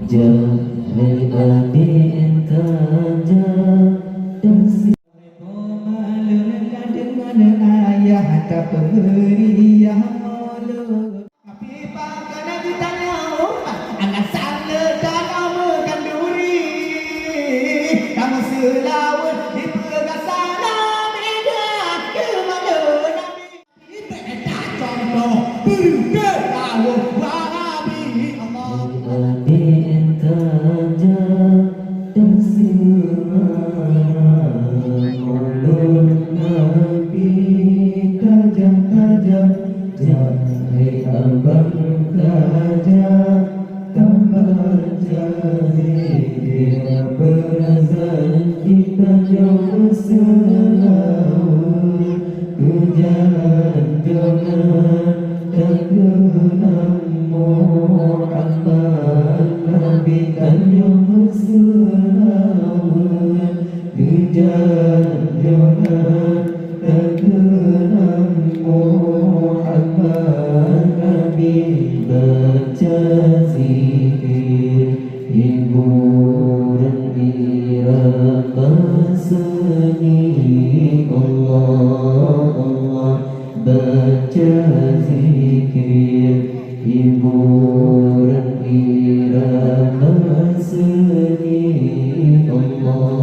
Jahil abi intaja dan si ayah tak pemberi yang mulu. Tapi pakai ditanya anak sana dalam kanduri. Kamu selawat di pergasana medan ke mana Nabi. Tak contoh berikan tahu Nabi Allah. Abi intaja dan si Jahai abang kaja tambah jahai berazan kita jauh selalu kejalan jangan tergenang Muhammad Nabi tanjung selalu kejalan jangan tergenang Muhammad Nabi baca zikir hiburan irama seni Allah baca zikir hiburan irama seni Allah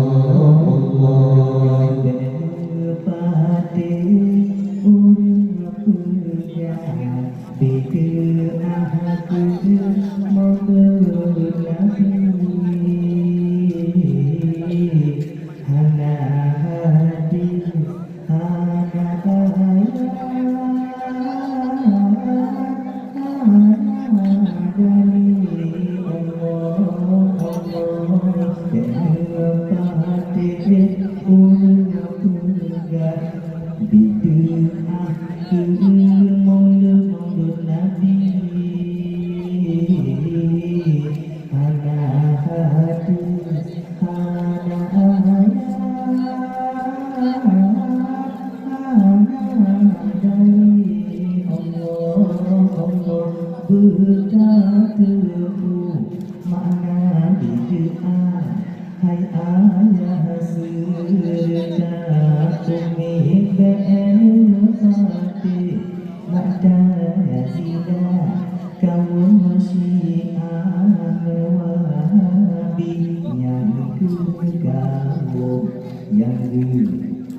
pada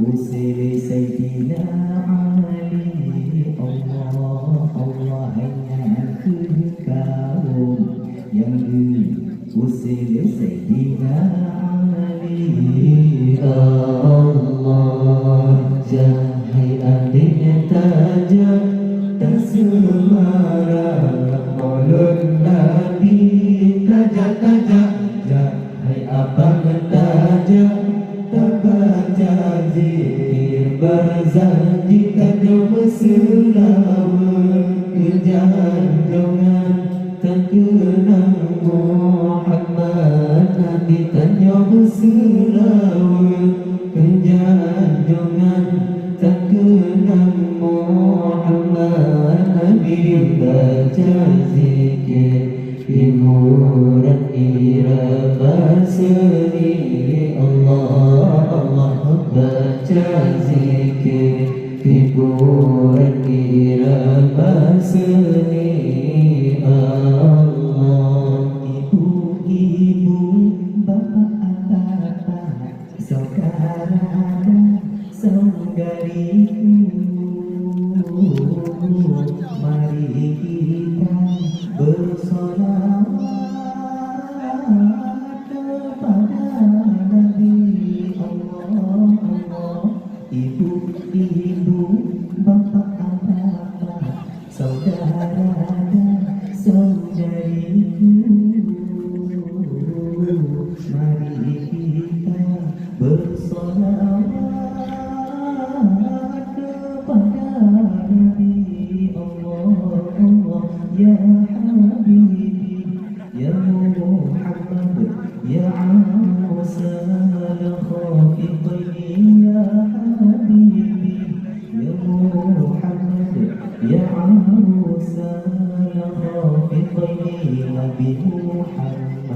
Usir Sayyidina Ali Allah hanya kau yang usir Sayyidina Ali Allah jahai adiknya tajam dan semarang mulut Nabi tajam jahai abang tajam Zikir berzanji tanjung selawat kejalan jangan terkenang Muhammad Nabi tanjung selawat kejalan jangan terkenang Muhammad Nabi baca zikir hiburan irama seni Allah baca zikir hiburan irama seni Allah ibu-ibu bapak-bapak saudara saudariku mari kita bersolawat kepada Nabi Allah ibu-ibu bapak-bapak saudara dan saudariku mari kita bersolawat kepada Nabi Allah ya Habibi ya Muhammad ya Musa al-Khafiqin ya Habibi ya Muhammad ya Musa al-Khafiqin Nabi Muhammad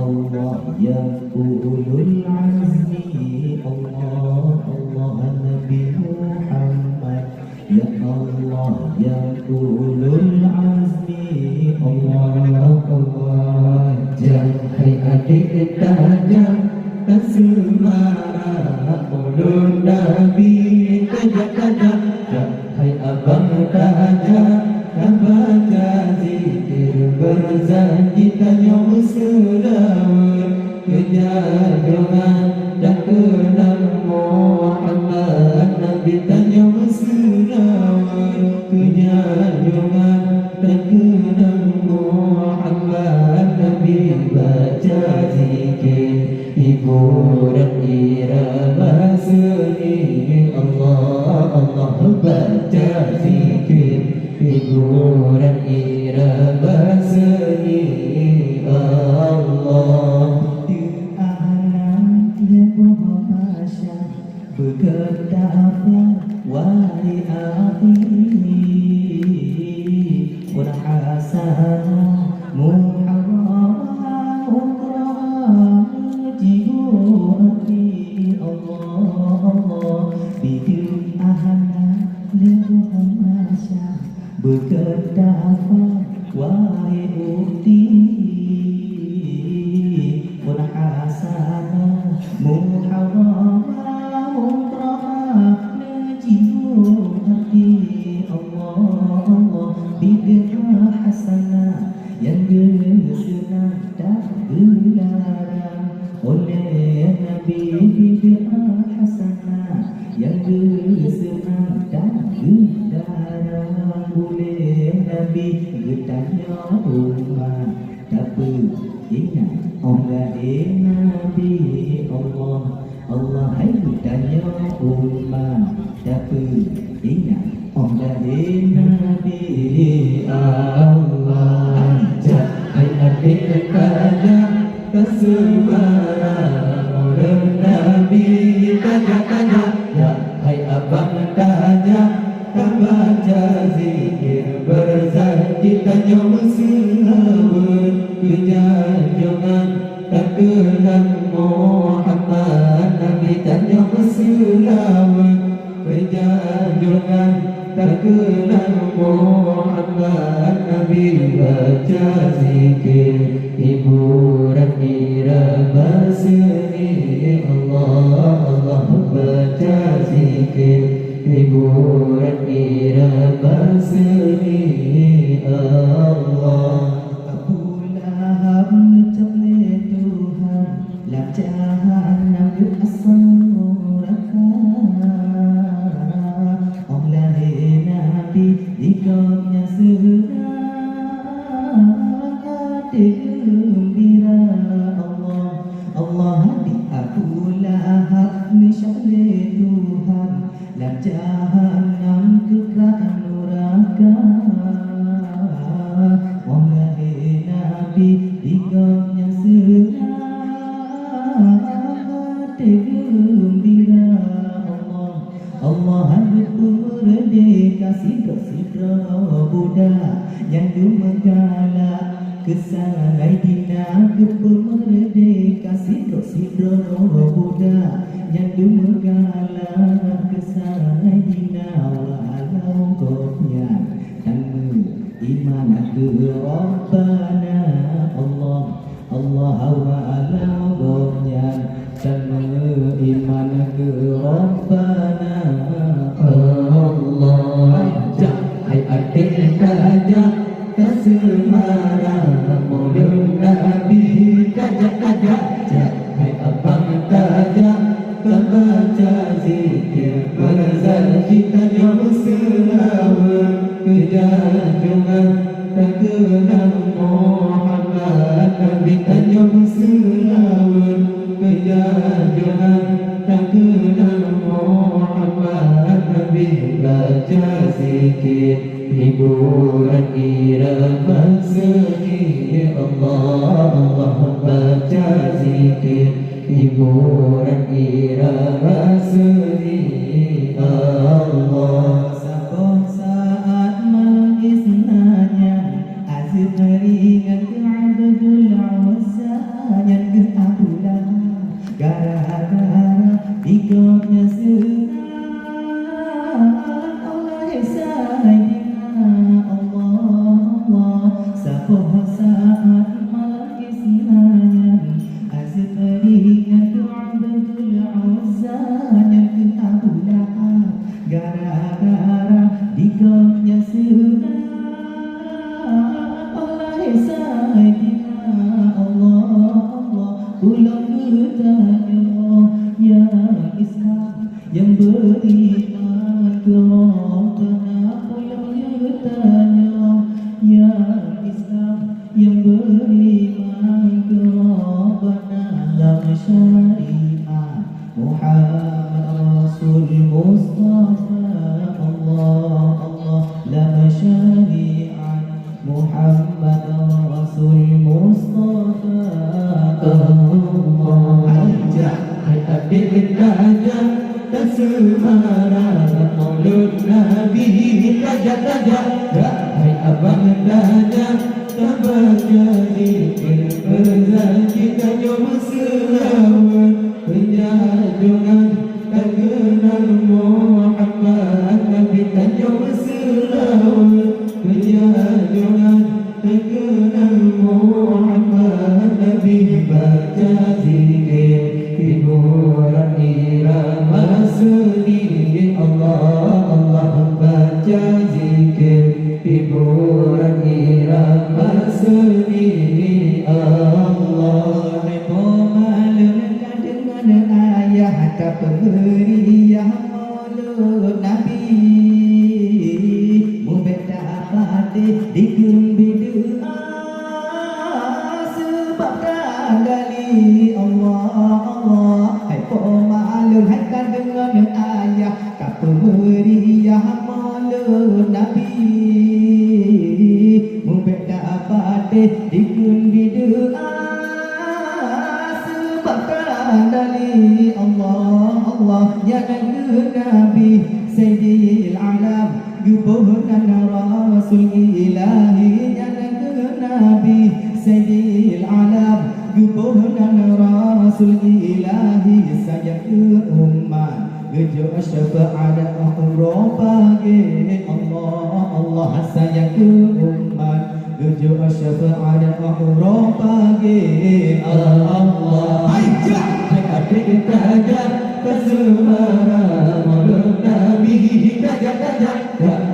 Allah ya ulul azmi, Allah Allah Nabi Muhammad, ya Allah ya ulul azmi, Allah Allah. Jangan adik tajam tersemara ulul Nabi tajam-tajam. Hai abang tajam baca zikir berjanji tanya selawat, kejar doa dan kenal Muhammad Nabi tanya selawat, kejar doa dan kenal Muhammad Nabi baca zikir hiburan irama seni, Allah Allah baca zikir hiburan irama seni, Allah. Di alam lebuh masya berketapan wali akhiri berhasana muharram ukram jibuati, Allah Allah. Di alam lebuh masya berketapan wahai ukti berhasana muharram ukram jibuati, Allah Allah. Bid'ah hasanah yang bersenang tak dilarang oleh Nabi, bid'ah hasanah yang bersenang tak dilarang oleh Nabi. Bertanya umat tapi ingat Allah Nabi, Allah Allah. Hai bertanya umat tapi ingat Allah Nabi, Allah. Hai adik tajam tersemara oleh Nabi tajam-tajam. Hai abang tajam baca zikir berjanji tanya selawat, kejar jangan tak kenal Muhammad Nabi tanya selawat, kejar jangan tak kenal Muhammad Nabi baca zikir hiburan irama seni, Allah Allah baca zikir hiburan irama seni, Allah. Abu Lahab mencapai Tuhan lam jahanam asal neraka, Allah Nabi dikaunya senang hati gembira, Allah Allah. Di Abu Lahab mencapai Tuhan lam jahanam kekal neraka, Allah Nabi dikaunya senang hati gembira, Allah Allah. Habib merdeka sidra-sidra budak yang dumegala kesalai dina, merdeka sidra-sidra budak yang dumegala kesalai dina, walau kopnya tangguh iman ke Rabbana, Allah Allah. Walau kopnya tangguh iman ke Rabbana, Allah. Hai adik tajam tersemara maulid Nabi tajam-tajam. Hai abang tajam baca zikir berjanji tanya selawat, kejar jangan tak kenal Muhammad Nabi tanya selawat, kejar jangan tak kenal Muhammad Nabi baca zikir hiburan irama seni, Allah Allah baca zikir hiburan irama seni, Allah. Sabon saat mengisnanya azib ringan ke Abdul Awasanya, Diganya senang Allah Sayyidina Allah Sapoh saat malam isiannya Azkarinya doa betul uzanya keabulah gara-gara diganya senang Allah Sayyidina Allah pulang bertanya ya Islam yang beriman kerana pulang bertanya ya Islam yang beriman kerana dalam syariat Muhammad Rasul Mustafa Allah dalam syariat Muhammad Rasul Mustafa Hai adik raja tersemara Maulud Nabi raja Hai abang raja terbaca zikir berzakir kanyum selawat penjajungan tak kenal Muhammad Nabi kanyum selawat penjajungan tak kenal Muhammad Nabi baca zikir hiburan irama seni Allah baca zikir hiburan irama seni Allah Pemalunkan dengan ayah tak pemberian Maulud Nabi Mubeda patih digembi doa sebab tak gali Allah Hai pemalunkan dengan ayah tak pemberian Maulud Nabi Mubeda patih digembi doa sebab tak gali Allah ya Nabi Sayyidil Alam Yubuhnan Rasul Ilahi ya Nabi Sayyidil Alam Yubuhnan Rasul Ilahi saya ke umat Gejo syafaat Allah bagi Allah saya ke umat Gejo syafaat Allah bagi Allah Hai adik raja tersemara Maulud Nabi raja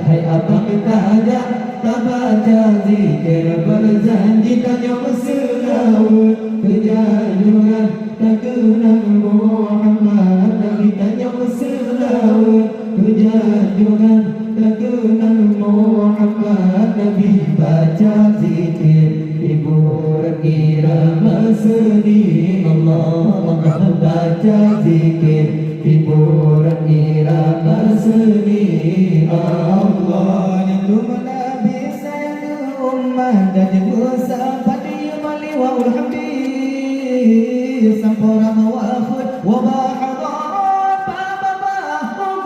Hai abang raja tak baca zikir berjanji kanyum selawat penjajungan tak kenal Muhammad Nabi kanyum selawat penjajungan tak kenal Muhammad Nabi baca zikir hiburan irama seni Allah baca zikir hiburan irama seni Allah Nyandung Nabi sayang umat dan bersama dia maliwaul hamdi sampora mawafud wa bahadar babahum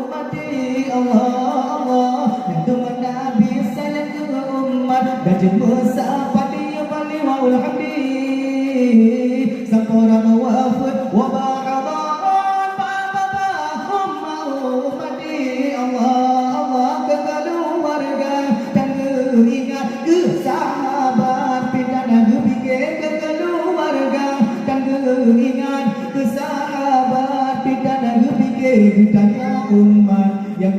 umati Allah Nyandung Nabi sayang umat dan bersama dia maliwaul hamdi sampora mawafud wa bahadar babahum umati Allah kekeluarga dan ingat ke sahabat pidana fikir kekeluarga dan ingat ke sahabat pidana fikir tanya umat yang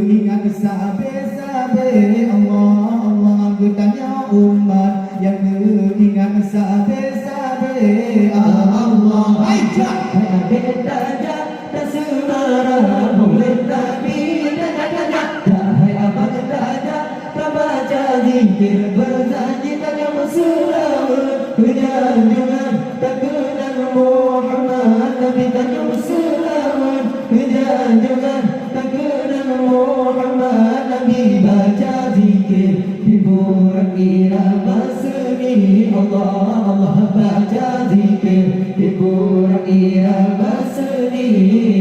ingat sahabat-sahabat Allah tanya umat yang ingat sahabat-sahabat Allah Hai adik raja tersemara Maulud Nabi raja Hai abang raja tak baca zikir berjanji kanyum selawat penjajungan tak kenal Muhammad Nabi kanyum selawat penjajungan tak kenal Muhammad Nabi baca zikir hiburan irama seni Allah baca zikir hiburan irama seni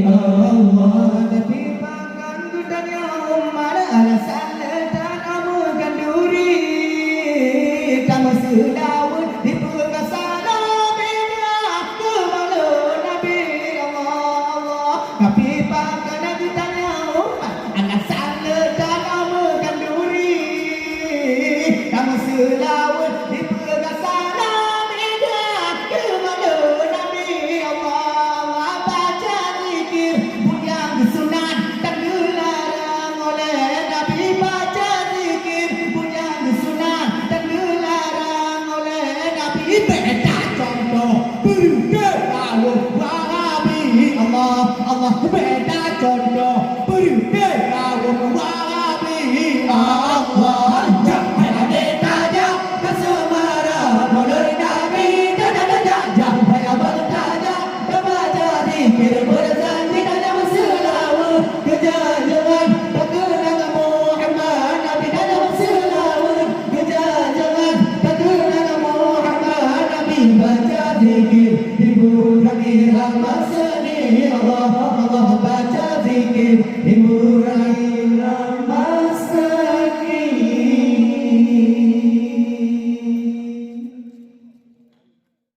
Allah Nabi makan gudanya umat alasan dan amukan duri kamu sedawut di perkasa Nabi ke mana Nabi Allah baca zikir, hiburan irama seni. Allah Allah baca zikir, hiburan